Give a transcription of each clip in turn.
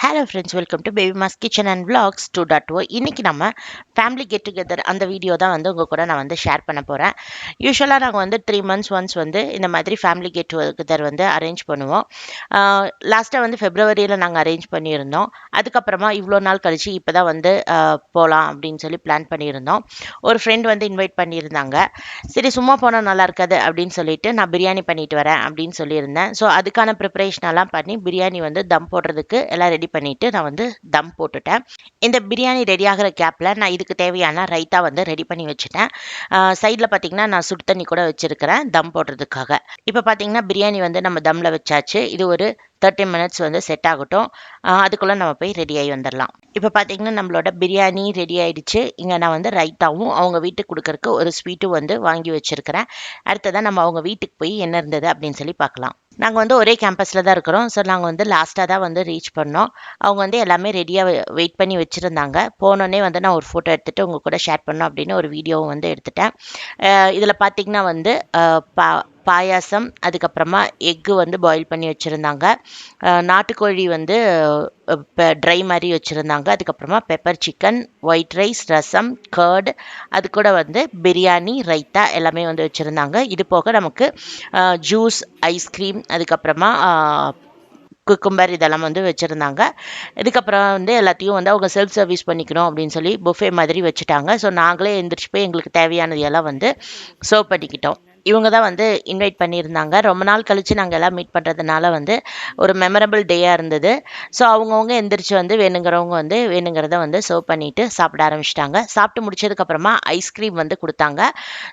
Hello friends, welcome to Babymas kitchen and vlogs 2.0. இன்னைக்கு நம்ம family get together அந்த video தான் வந்து உங்கள் கூட நான் வந்து ஷேர் பண்ண போகிறேன். யூஸ்வலாக நாங்கள் வந்து 3 months ஒன்ஸ் வந்து இந்த மாதிரி ஃபேமிலி கெட் டுகெதர் வந்து அரேஞ்ச் பண்ணுவோம். லாஸ்ட்டாக வந்து ஃபெப்ரவரியில் நாங்கள் அரேஞ்ச் பண்ணியிருந்தோம். அதுக்கப்புறமா இவ்வளோ நாள் கழிச்சு இப்போ தான் வந்து போகலாம் அப்படின்னு சொல்லி பிளான் பண்ணியிருந்தோம். ஒரு ஃப்ரெண்ட் வந்து இன்வைட் பண்ணியிருந்தாங்க. சரி, சும்மா போனால் நல்லா இருக்காது அப்படின்னு சொல்லிட்டு நான் பிரியாணி பண்ணிட்டு வரேன் அப்படின்னு சொல்லியிருந்தேன். ஸோ அதுக்கான ப்ரிப்பரேஷன் எல்லாம் பண்ணி பிரியாணி வந்து தம் போடுறதுக்கு எல்லாம் ரெடி பண்ணிட்டு நான் வந்து தம் போட்டுட்டேன். இந்த பிரியாணி ரெடி ஆகிற கேப்பில் நான் இதுக்கு தேவையான ரைத்தா வந்து ரெடி பண்ணி வச்சுட்டேன். சைடில் பார்த்தீங்கன்னா நான் சுடு தண்ணி கூட வச்சுருக்கிறேன் தம் போடுறதுக்காக. இப்போ பார்த்தீங்கன்னா பிரியாணி வந்து நம்ம தம்மில் வச்சாச்சு. இது ஒரு 30 minutes வந்து செட் ஆகட்டும். அதுக்குள்ளே நம்ம போய் ரெடி ஆகி வந்துடலாம். இப்போ பார்த்தீங்கன்னா நம்மளோட பிரியாணி ரெடி ஆயிடுச்சு. இங்கே நான் வந்து ரைத்தாவும் அவங்க வீட்டுக்கு கொடுக்கறக்கு ஒரு ஸ்வீட்டும் வந்து வாங்கி வச்சுருக்கிறேன். அடுத்ததான் நம்ம அவங்க வீட்டுக்கு போய் என்ன இருந்தது அப்படின்னு சொல்லி பார்க்கலாம். நாங்கள் வந்து ஒரே கேம்பஸில் தான் இருக்கிறோம். ஸோ நாங்கள் வந்து லாஸ்ட்டாக தான் வந்து ரீச் பண்ணோம். அவங்க வந்து எல்லாமே ரெடியாக வெயிட் பண்ணி வச்சுருந்தாங்க. போனோடனே வந்து நான் ஒரு ஃபோட்டோ எடுத்துகிட்டு உங்கள் கூட ஷேர் பண்ணோம் அப்படின்னு ஒரு வீடியோவும் வந்து எடுத்துட்டேன். இதில் பார்த்திங்கன்னா வந்து பாயாசம், அதுக்கப்புறமா எக்கு வந்து பாயில் பண்ணி வச்சுருந்தாங்க. நாட்டுக்கோழி வந்து ட்ரை மாதிரி வச்சுருந்தாங்க. அதுக்கப்புறமா பெப்பர் சிக்கன், ஒயிட் ரைஸ், ரசம், கர்டு, அது கூட வந்து பிரியாணி, ரைத்தா எல்லாமே வந்து வச்சுருந்தாங்க. இது போக நமக்கு ஜூஸ், ஐஸ்கிரீம், அதுக்கப்புறமா குக்கும்பர் இதெல்லாம் வந்து வச்சுருந்தாங்க. இதுக்கப்புறம் வந்து எல்லாத்தையும் வந்து அவங்க செல்ஃப் சர்வீஸ் பண்ணிக்கணும் அப்படின்னு சொல்லி புஃபே மாதிரி வச்சுட்டாங்க. ஸோ நாங்களே எழுந்திரிச்சு போய் எங்களுக்கு தேவையானது எல்லாம் வந்து சர்வ் பண்ணிக்கிட்டோம். இவங்க தான் வந்து இன்வைட் பண்ணியிருந்தாங்க. ரொம்ப நாள் கழித்து நாங்கள் எல்லாம் மீட் பண்ணுறதுனால வந்து ஒரு மெமரபிள் டேயாக இருந்தது. ஸோ அவங்கவுங்க எந்திரிச்சு வந்து வேணுங்கிறவங்க வந்து வேணுங்கிறத வந்து சர்வ் பண்ணிவிட்டு சாப்பிட ஆரம்பிச்சிட்டாங்க. சாப்பிட்டு முடிச்சதுக்கப்புறமா ஐஸ்கிரீம் வந்து கொடுத்தாங்க.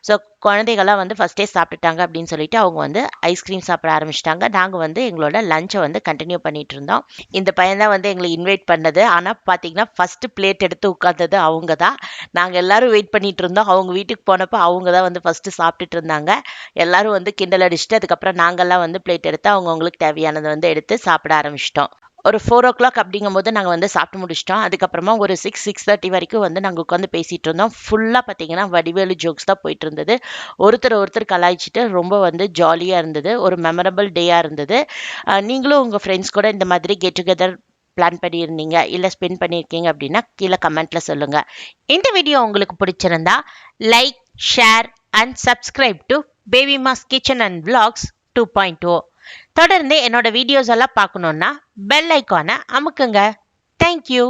ஸோ குழந்தைகள்லாம் வந்து ஃபஸ்ட்டே சாப்பிட்டுட்டாங்க அப்படின்னு சொல்லிட்டு அவங்க வந்து ஐஸ்கிரீம் சாப்பிட ஆரம்பிச்சிட்டாங்க. நாங்கள் வந்து எங்களோட லஞ்சை வந்து கண்டினியூ பண்ணிட்டு இருந்தோம். இந்த பையன் தான் வந்து எங்களை இன்வைட் பண்ணது. ஆனால் பார்த்தீங்கன்னா ஃபஸ்ட்டு பிளேட் எடுத்து உட்கார்ந்தது அவங்க தான். நாங்கள் எல்லோரும் வெயிட் பண்ணிட்டு இருந்தோம். அவங்க வீட்டுக்கு போனப்போ அவங்க தான் வந்து ஃபஸ்ட்டு சாப்பிட்டுட்டு இருந்தாங்க. எல்லாரும் வந்து கிண்டல் அடிச்சுட்டு அதுக்கப்புறம் நாங்கள்லாம் வந்து பிளேட் எடுத்து அவங்கவுங்களுக்கு தேவையானதை வந்து எடுத்து சாப்பிட ஆரம்பிச்சிட்டோம். ஒரு 4 o'clock அப்படிங்கும்போது நாங்கள் வந்து சாப்பிட்டு முடிச்சிட்டோம். அதுக்கப்புறமா ஒரு 6:30 வரைக்கும் வந்து நாங்கள் உட்காந்து பேசிகிட்டு இருந்தோம். ஃபுல்லாக பார்த்தீங்கன்னா வடிவேலு ஜோக்ஸ் தான் போயிட்டு இருந்தது. ஒருத்தர் கலாய்ச்சிட்டு ரொம்ப வந்து ஜாலியாக இருந்தது. ஒரு மெமரபிள் டேயாக இருந்தது. நீங்களும் உங்கள் ஃப்ரெண்ட்ஸ் கூட இந்த மாதிரி கெட் டுகெதர் பிளான் பண்ணியிருந்தீங்க இல்லை ஸ்பெண்ட் பண்ணியிருக்கீங்க அப்படின்னா கீழே கமெண்ட்டில் சொல்லுங்கள். இந்த வீடியோ உங்களுக்கு பிடிச்சிருந்தா like, share and subscribe to Babymas kitchen and vlogs 2.0. தொடர்ந்து என்னோட வீடியோஸ் எல்லாம் பார்க்கணுன்னா பெல் ஐக்கானை அமுக்குங்க. தேங்க்யூ.